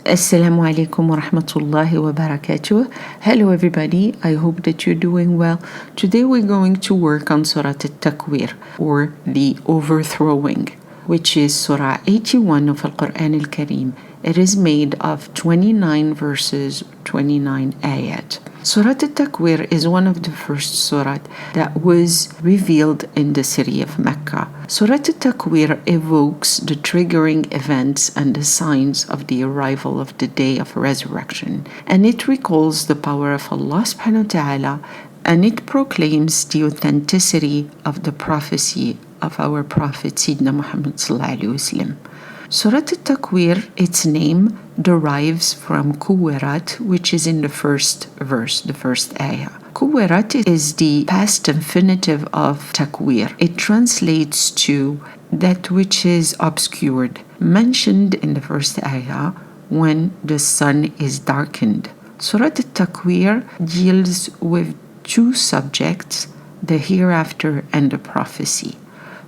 Assalamu alaikum wa rahmatullahi wa barakatuh. Hello everybody, I hope that you're doing well. Today we're going to work on Surah TAQWIR, or the overthrowing, which is Surah 81 of Al-Quran Al-Kareem. It is made of 29 verses, 29 ayat. Surah TAQWIR is one of the first surah that was revealed in the city of Mecca. Surah TAQWIR evokes the triggering events and the signs of the arrival of the day of resurrection, and it recalls the power of Allah subhanahu wa ta'ala, and it proclaims the authenticity of the prophecy of our Prophet Sayyidina Muhammad sallallahu alaihi wasallam. Surah TAQWIR, its name derives from kuwirat, which is in the first verse, the first ayah. Kuwirat is the past infinitive of takwir. It translates to that which is obscured, mentioned in the first ayah when the sun is darkened. Surah TAQWIR deals with two subjects, the hereafter and the prophecy.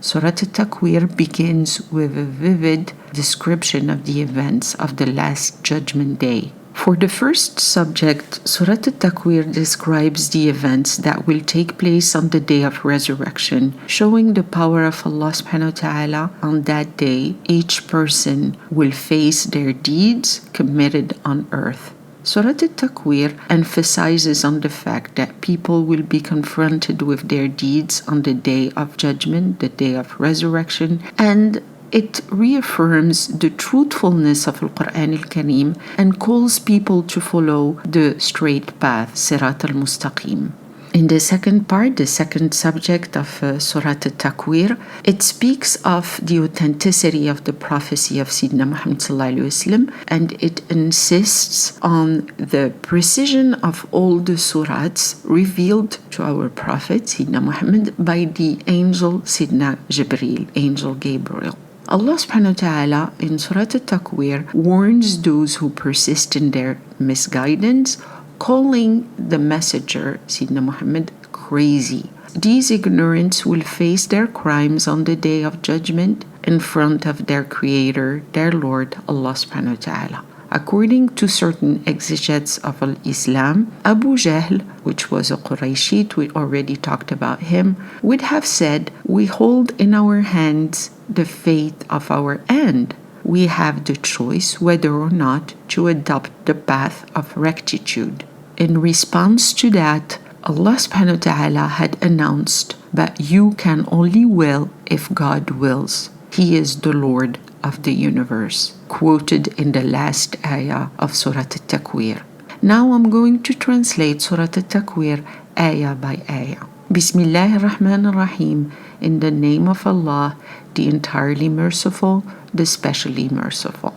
Surah TAQWIR begins with a vivid description of the events of the Last Judgment Day. For the first subject, Surah TAQWIR describes the events that will take place on the day of resurrection, showing the power of Allah subhanahu wa ta'ala. On that day, each person will face their deeds committed on earth. Surah TAQWIR emphasizes on the fact that people will be confronted with their deeds on the day of judgment, the day of resurrection, and it reaffirms the truthfulness of Al-Quran Al-Kareem and calls people to follow the straight path, Sirat al-Mustaqim. In the second part, the second subject of Surah TAQWIR, it speaks of the authenticity of the prophecy of Sayyidina Muhammad sallallahu alaihi wasallam, and it insists on the precision of all the surahs revealed to our Prophet Sayyidina Muhammad by the angel Sayyidina Jibreel, angel Gabriel. Allah subhanahu wa ta'ala in Surah TAQWIR warns those who persist in their misguidance, calling the messenger, Sayyidina Muhammad, crazy. These ignorants will face their crimes on the day of judgment in front of their Creator, their Lord, Allah subhanahu wa ta'ala. According to certain exegetes of Islam, Abu Jahl, which was a Qurayshite, we already talked about him, would have said, "We hold in our hands the fate of our end. We have the choice whether or not to adopt the path of rectitude." In response to that, Allah subhanahu wa ta'ala had announced that you can only will if God wills. He is the Lord of the universe, quoted in the last ayah of Surah TAQWIR. Now I'm going to translate Surah TAQWIR ayah by ayah. Bismillahir Rahmanir Rahim, in the name of Allah, the entirely merciful, the specially merciful.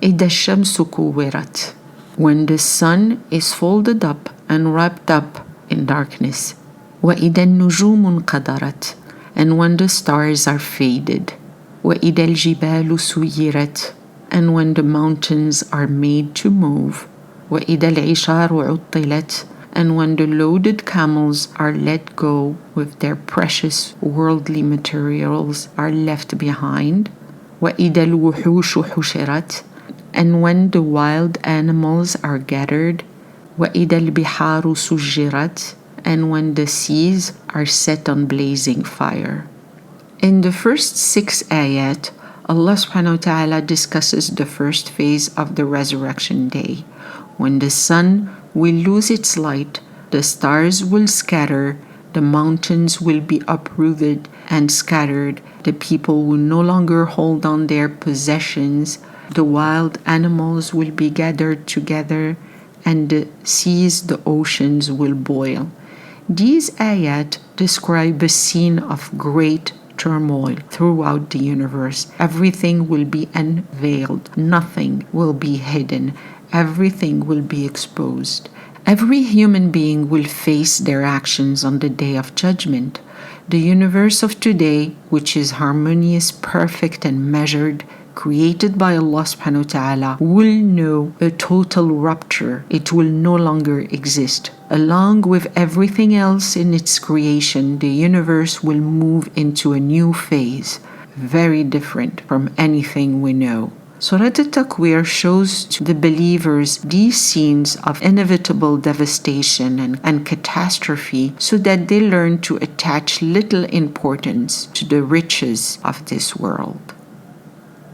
إِذَا الشَّمْسُ كُوِّرَتْ, when the sun is folded up and wrapped up in darkness. وَإِذَا النُّجُومُ انْقَدَرَتْ, and when the stars are faded. وَإِذَا الْجِبَالُ سُيِّرَتْ, and when the mountains are made to move. وَإِذَا الْعِشَارُ عُطِّلَتْ, and when the loaded camels are let go with their precious worldly materials are left behind. وَإِذَا الْوُحُوشُ حُشِرَتْ, and when the wild animals are gathered. وَإِذَا الْبِحَارُ سُجِّرَتْ, and when the seas are set on blazing fire. In the first 6 ayat, Allah subhanahu wa ta'ala discusses the first phase of the resurrection day, when the sun will lose its light, the stars will scatter, the mountains will be uprooted and scattered, the people will no longer hold on their possessions, the wild animals will be gathered together, and the seas, the oceans will boil. These ayat describe a scene of great turmoil throughout the universe. Everything will be unveiled. Nothing will be hidden. Everything will be exposed. Every human being will face their actions on the day of judgment. The universe of today, which is harmonious, perfect, and measured, created by Allah subhanahu wa ta'ala, will know a total rupture. It will no longer exist. Along with everything else in its creation, the universe will move into a new phase, very different from anything we know. Surah At-TAQWIR shows to the believers these scenes of inevitable devastation and catastrophe so that they learn to attach little importance to the riches of this world.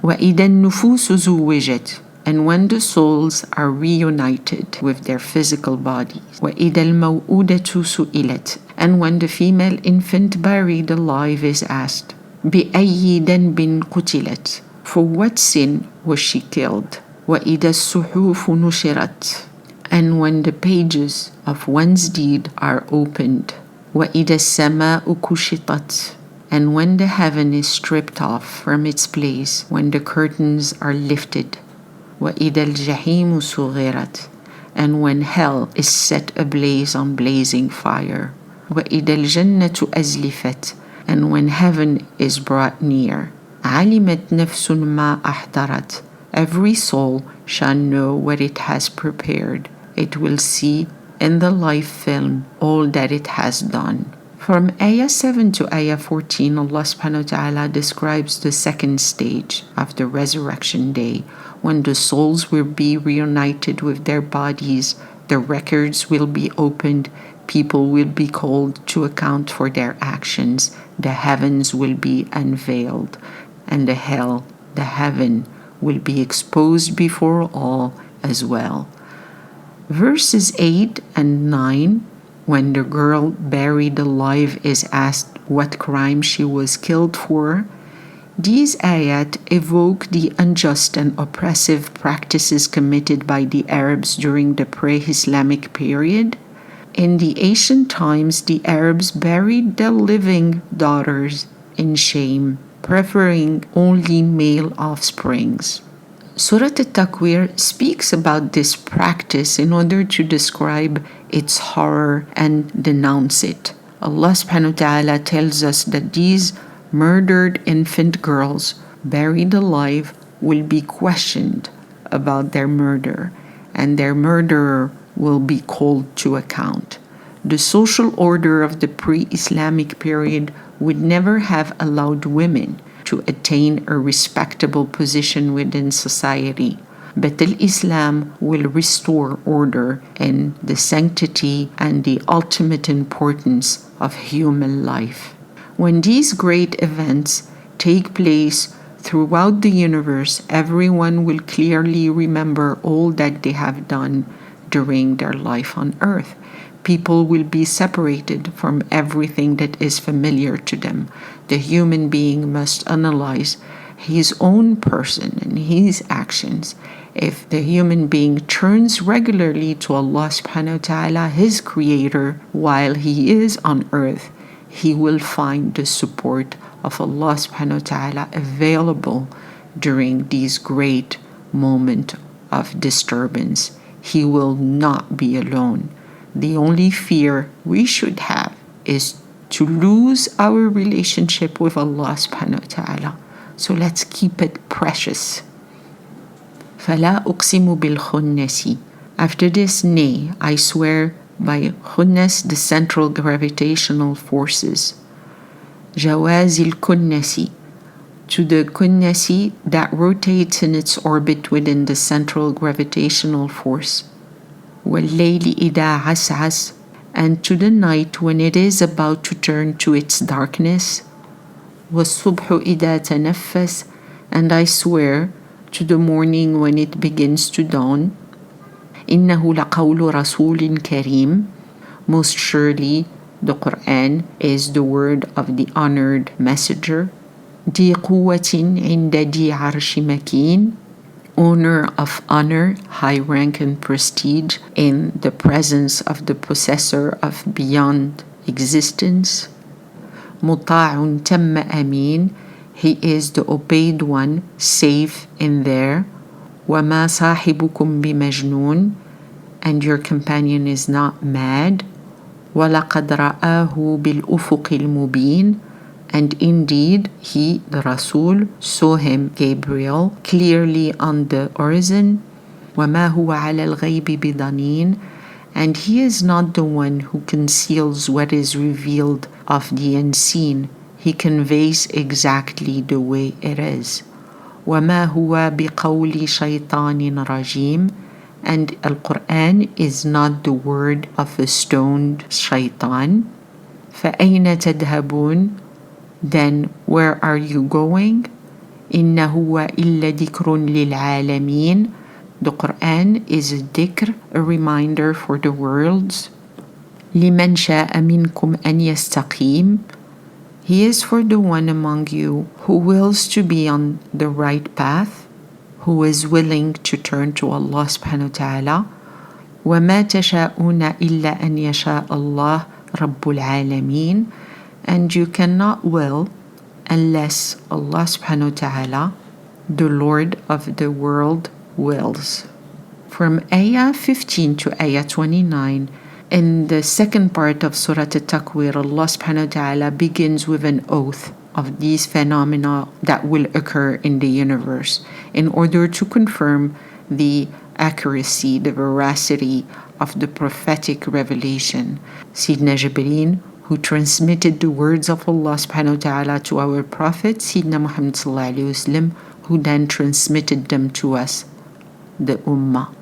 وَإِذَا النُّفُوسُ زُوِّجَتْ, and when the souls are reunited with their physical bodies. وَإِذَا الْمَوْءُودَةُ سُئِلَتْ, and when the female infant buried alive is asked, بِأَيِّ ذَنْبٍ قُتِلَتْ, for what sin was she killed? وَإِذَا الصُّحُوفُ نُشِرَتْ, and when the pages of one's deed are opened. وَإِذَا السَّمَاءُ كُشِطَتْ, and when the heaven is stripped off from its place, when the curtains are lifted. وَإِذَا الْجَحِيمُ سُغِّرَتْ, and when hell is set ablaze on blazing fire. وَإِذَا الْجَنَّةُ أَزْلِفَتْ, and when heaven is brought near. عَلِمَتْ نَفْسٌ مَا أَحْضَرَتْ, every soul shall know what it has prepared. It will see in the life film all that it has done. From Ayah 7 to Ayah 14, Allah subhanahu wa ta'ala describes the second stage of the resurrection day, when the souls will be reunited with their bodies, the records will be opened, people will be called to account for their actions, the heavens will be unveiled, and the hell, the heaven, will be exposed before all as well. Verses 8 and 9, when the girl buried alive is asked what crime she was killed for, these ayat evoke the unjust and oppressive practices committed by the Arabs during the pre-Islamic period. In the ancient times, the Arabs buried their living daughters in shame, preferring only male offsprings. Surah At-TAQWIR speaks about this practice in order to describe its horror and denounce it. Allah subhanahu wa ta'ala tells us that these murdered infant girls buried alive will be questioned about their murder, and their murderer will be called to account. The social order of the pre-Islamic period would never have allowed women to attain a respectable position within society. But Islam will restore order and the sanctity and the ultimate importance of human life. When these great events take place throughout the universe, everyone will clearly remember all that they have done during their life on earth. People will be separated from everything that is familiar to them. The human being must analyze his own person and his actions. If the human being turns regularly to Allah subhanahu wa ta'ala, his creator, while he is on earth, he will find the support of Allah subhanahu wa ta'ala available during these great moments of disturbance. He will not be alone. The only fear we should have is to lose our relationship with Allah subhanahu wa ta'ala. So let's keep it precious. فَلَا أُقْسِمُ بِالْخُنَّسِ. After this, nay, I swear by khunnas, the central gravitational forces. جَوَازِ الْكُنَّسِ, to the kunnasi that rotates in its orbit within the central gravitational force. وَاللَّيْلِ إِذَا عَسْعَسَ, and to the night when it is about to turn to its darkness. وَالصُّبْحُ إِذَا تَنَفَّسَ, and I swear to the morning when it begins to dawn. إِنَّهُ لَقَوْلُ رَسُولٍ كَرِيمٍ, most surely the Quran is the word of the honored messenger. ذِي قُوَّةٍ عِنْدَ ذِي عَرْشٍ مَكِينٍ, owner of honor, high rank and prestige in the presence of the possessor of beyond existence. مُطَاعٌ تَمَّ أَمِينٍ, he is the obeyed one, safe in there. وَمَا صَاحِبُكُمْ بِمَجْنُونٍ, and your companion is not mad. وَلَقَدْ رَآهُ بِالْأُفُقِ الْمُبِينِ, and indeed he, the Rasul, saw him, Gabriel, clearly on the horizon. وَمَا هُوَ عَلَى الْغَيْبِ بِضَنِينٍ, and he is not the one who conceals what is revealed of the unseen. He conveys exactly the way it is. وَمَا هُوَ بِقَوْلِ شَيْطَانٍ رَجِيمٍ. And Al-Quran is not the word of a stoned shaitan. فَأَيْنَ تَذْهَبُونَ. Then where are you going? إِنَّ هُوَ إِلَّا ذِكْرٌ لِلْعَالَمِينَ. The Quran is a dhikr, a reminder for the worlds. لِمَنْ شَاءَ مِنْكُمْ أَنْ يَسْتَقِيمَ. He is for the one among you who wills to be on the right path, who is willing to turn to Allah subhanahu wa ta'ala. وَمَا تَشَاءُونَ إِلَّا أَنْ يَشَاءَ اللَّهُ رَبُّ الْعَالَمِينَ. And you cannot will unless Allah subhanahu wa ta'ala, the Lord of the world, wills. From ayah 15 to ayah 29, in the second part of Surah TAQWIR, Allah subhanahu wa ta'ala begins with an oath of these phenomena that will occur in the universe in order to confirm the accuracy, the veracity of the prophetic revelation. Sayyidina Jibreel, who transmitted the words of Allah subhanahu wa ta'ala to our Prophet, Sayyidina Muhammad sallallahu alayhi wa sallam, who then transmitted them to us, the Ummah.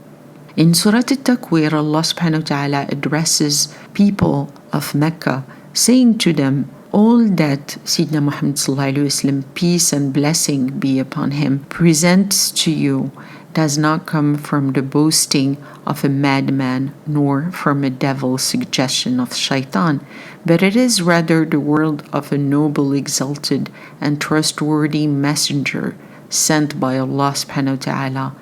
In Surah At-Takwir, Allah subhanahu wa ta'ala addresses people of Mecca, saying to them, all that Sayyidina Muhammad sallallahu alayhi wa sallam, peace and blessing be upon him, presents to you does not come from the boasting of a madman nor from a devil's suggestion of shaitan, but it is rather the word of a noble, exalted and trustworthy messenger sent by Allah subhanahu wa ta'ala,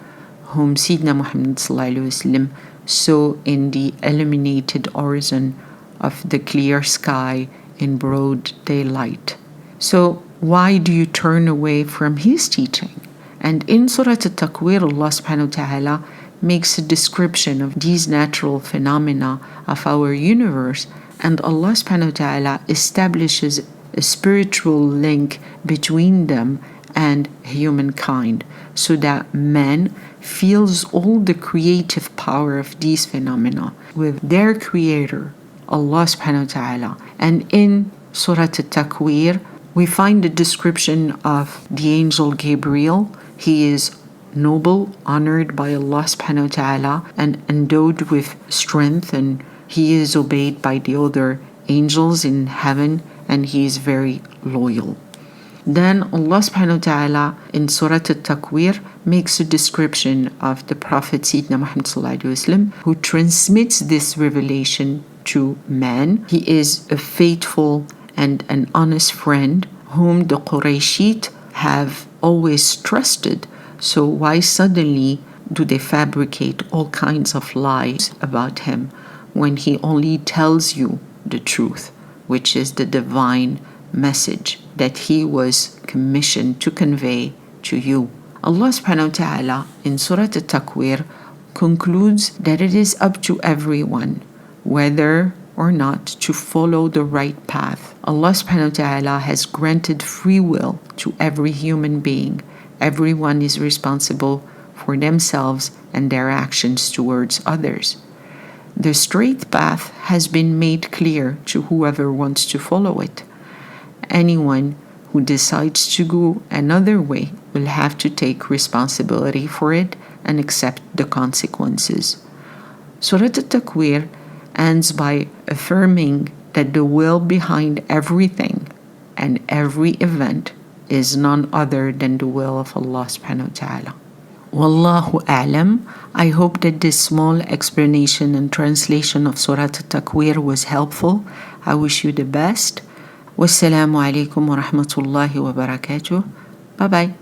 whom Sayyidina Muhammad sallallahu alayhi wa sallam saw in the illuminated horizon of the clear sky in broad daylight. So why do you turn away from his teaching? And in Surah At-Takwir, Allah subhanahu wa ta'ala makes a description of these natural phenomena of our universe, and Allah subhanahu wa ta'ala establishes a spiritual link between them and humankind, so that man feels all the creative power of these phenomena with their creator, Allah subhanahu wa ta'ala. And in Surah At-Takwir, we find the description of the angel Gabriel. He is noble, honored by Allah subhanahu wa ta'ala, and endowed with strength, and he is obeyed by the other angels in heaven, and he is very loyal. Then Allah subhanahu wa ta'ala in Surah At-Takwir makes a description of the Prophet Sayyidina Muhammad sallallahu alayhi wa sallam, who transmits this revelation to man. He is a faithful and an honest friend whom the Qurayshit have always trusted. So why suddenly do they fabricate all kinds of lies about him when he only tells you the truth, which is the divine message that he was commissioned to convey to you? Allah subhanahu wa ta'ala in Surah At-Takwir concludes that it is up to everyone whether or not to follow the right path. Allah subhanahu wa ta'ala has granted free will to every human being. Everyone is responsible for themselves and their actions towards others. The straight path has been made clear to whoever wants to follow it. Anyone who decides to go another way will have to take responsibility for it and accept the consequences. Surah At-Takwir ends by affirming that the will behind everything and every event is none other than the will of Allah subhanahu wa ta'ala. Wallahu a'lam. I hope that this small explanation and translation of Surah At-Takwir was helpful. I wish you the best. Wassalamu alaikum wa rahmatullahi wa barakatuh. Bye bye.